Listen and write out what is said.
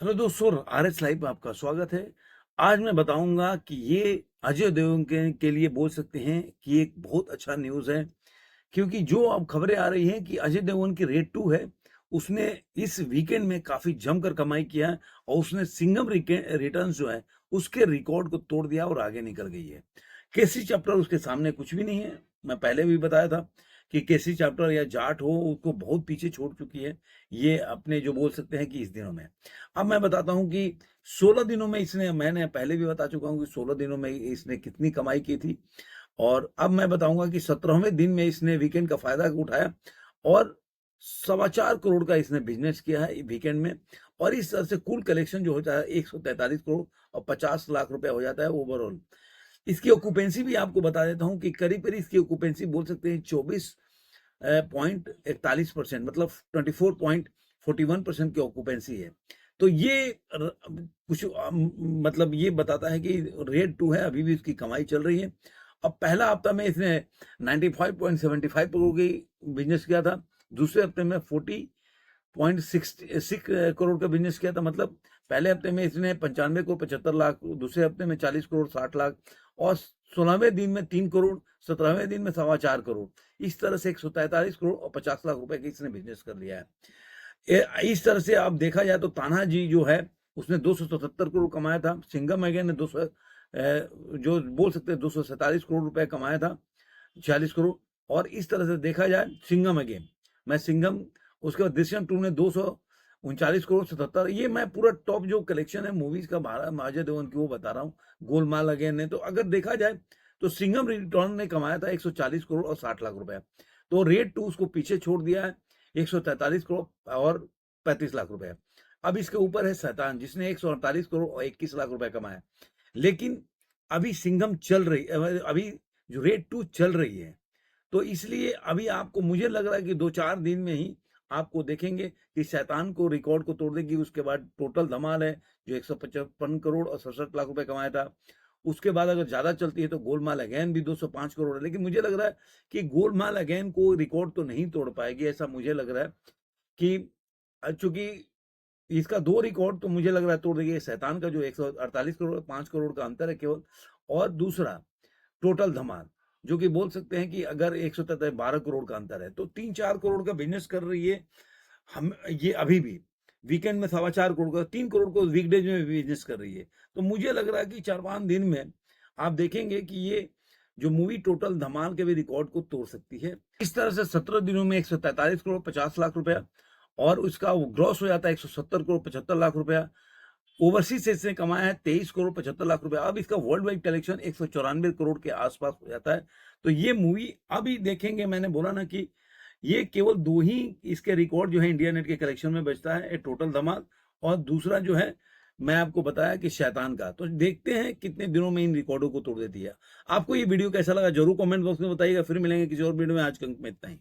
Hello दोस्तों, RS live में आपका स्वागत है। आज मैं बताऊंगा कि ये अजय देवगन के लिए बोल सकते हैं कि एक बहुत अच्छा न्यूज़ है, क्योंकि जो अब खबरें आ रही हैं कि अजय देवगन की रेड 2 है, उसने इस वीकेंड में काफ़ी जमकर कमाई किया है और उसने सिंघम रिटर्न्स जो है, उसके रिकॉर्ड को तोड़ दिया और आगे निकल गई है। केसी चैप्टर उसके सामने कुछ भी नहीं है। मैं पहले भी बताया था कि केसी चैप्टर या जाट हो, उसको बहुत पीछे छोड़ चुकी है, ये अपने जो बोल सकते हैं कि इस दिनों में। अब मैं बताता हूँ कि 16 दिनों में इसने, मैंने पहले भी बता चुका हूँ कि 16 दिनों में इसने कितनी कमाई की थी, और अब मैं बताऊंगा कि 17वें दिन में इसने वीकेंड का फायदा उठाया और 4.25 करोड़ का इसने बिजनेस किया है वीकेंड में। और इस तरह से कुल कलेक्शन जो होता है 143 करोड़ और 50 लाख रुपया हो जाता है ओवरऑल। इसकी ऑक्यूपेंसी भी आपको बता देता हूँ कि करीब करीब इसकी ऑक्यूपेंसी बोल सकते हैं 24.41%, मतलब 24.41% की ऑक्यूपेंसी है। तो ये कुछ मतलब ये बताता है कि रेड 2 है, अभी भी इसकी कमाई चल रही है। अब पहला हफ्ता में इसने 95.75 करोड़ की बिजनेस किया था, दूसरे हफ्ते में 40.66 करोड़ का बिजनेस किया था। मतलब पहले हफ्ते में इसने 95 करोड़ 75 लाख, दूसरे हफ्ते में 40 करोड़ 60 लाख, और 16वें दिन में 3 करोड़, 17वें दिन में 4.25 करोड़। इस तरह से 143 करोड़ और 50 लाख रुपए का इसने बिजनेस कर लिया है। इस तरह से आप देखा जाए तो तानाजी जो है, उसने 277 करोड़ कमाया था। सिंघम अगेन ने 200 जो बोल सकते हैं 247 करोड़ रुपए कमाया था, 46 करोड़। और इस तरह से देखा जाए सिंघम अगेन, मैं सिंघम, उसके बाद दृश्यम 2 ने 239 करोड़ 77, ये मैं पूरा टॉप जो कलेक्शन है मूवीज का अजय देवगन की वो बता रहा हूँ। गोलमाल अगेन ने, तो अगर देखा जाए तो सिंघम रिटर्न ने कमाया था 140 करोड़ और 60 लाख रुपए। तो रेड 2 उसको पीछे छोड़ दिया है, 143 करोड़ और 35 लाख रुपए। अब इसके ऊपर है शैतान, जिसने 148 करोड़ और 21 लाख रुपए कमाए। लेकिन अभी सिंघम चल रही, अभी जो रेड 2 चल रही है, तो इसलिए अभी आपको, मुझे लग रहा है कि 2-4 दिन में ही आपको देखेंगे कि शैतान को रिकॉर्ड को तोड़ देगी। उसके बाद टोटल धमाल है, जो 155 करोड़ और 67 लाख रुपए कमाया था। उसके बाद अगर ज्यादा चलती है तो गोलमाल अगेन भी 205 करोड़ है। लेकिन मुझे लग रहा है कि गोलमाल अगेन को रिकॉर्ड तो नहीं तोड़ पाएगी, ऐसा मुझे लग रहा है कि चूंकि इसका 2 रिकॉर्ड तो मुझे लग रहा है तोड़ देगी। शैतान का जो 148 करोड़ 5 करोड़ का अंतर है केवल, और दूसरा टोटल धमाल, जो कि बोल सकते हैं कि अगर 112 करोड़ का अंतर है, तो 3-4 करोड़ का बिजनेस कर रही है। हम ये अभी भी वीकेंड में 4.25 करोड़ का, 3 करोड़ को वीकडेज में बिजनेस कर रही है। तो मुझे लग रहा है कि 4-5 दिन में आप देखेंगे कि ये जो मूवी टोटल धमाल के भी रिकॉर्ड को तोड़ सकती है। इस तरह से 17 दिनों में 143 करोड़ 50 लाख रुपया, और उसका वो ग्रॉस हो जाता है 170 करोड़ 75 लाख रुपया। ओवरसीज से इसने कमाया है 23 करोड़ 75 लाख रुपए। अब इसका वर्ल्ड वाइड कलेक्शन 194 करोड़ के आसपास हो जाता है। तो ये मूवी अभी देखेंगे, मैंने बोला ना कि ये केवल दो ही इसके रिकॉर्ड जो है इंडिया नेट के कलेक्शन में बचता है, एक टोटल धमाल, और दूसरा जो है मैं आपको बताया कि शैतान का। तो देखते हैं कितने दिनों में इन रिकॉर्डों को तोड़ देती है। आपको ये वीडियो कैसा लगा जरूर कमेंट बॉक्स में बताइएगा। फिर मिलेंगे किसी और वीडियो में, आज के अंक में इतना ही।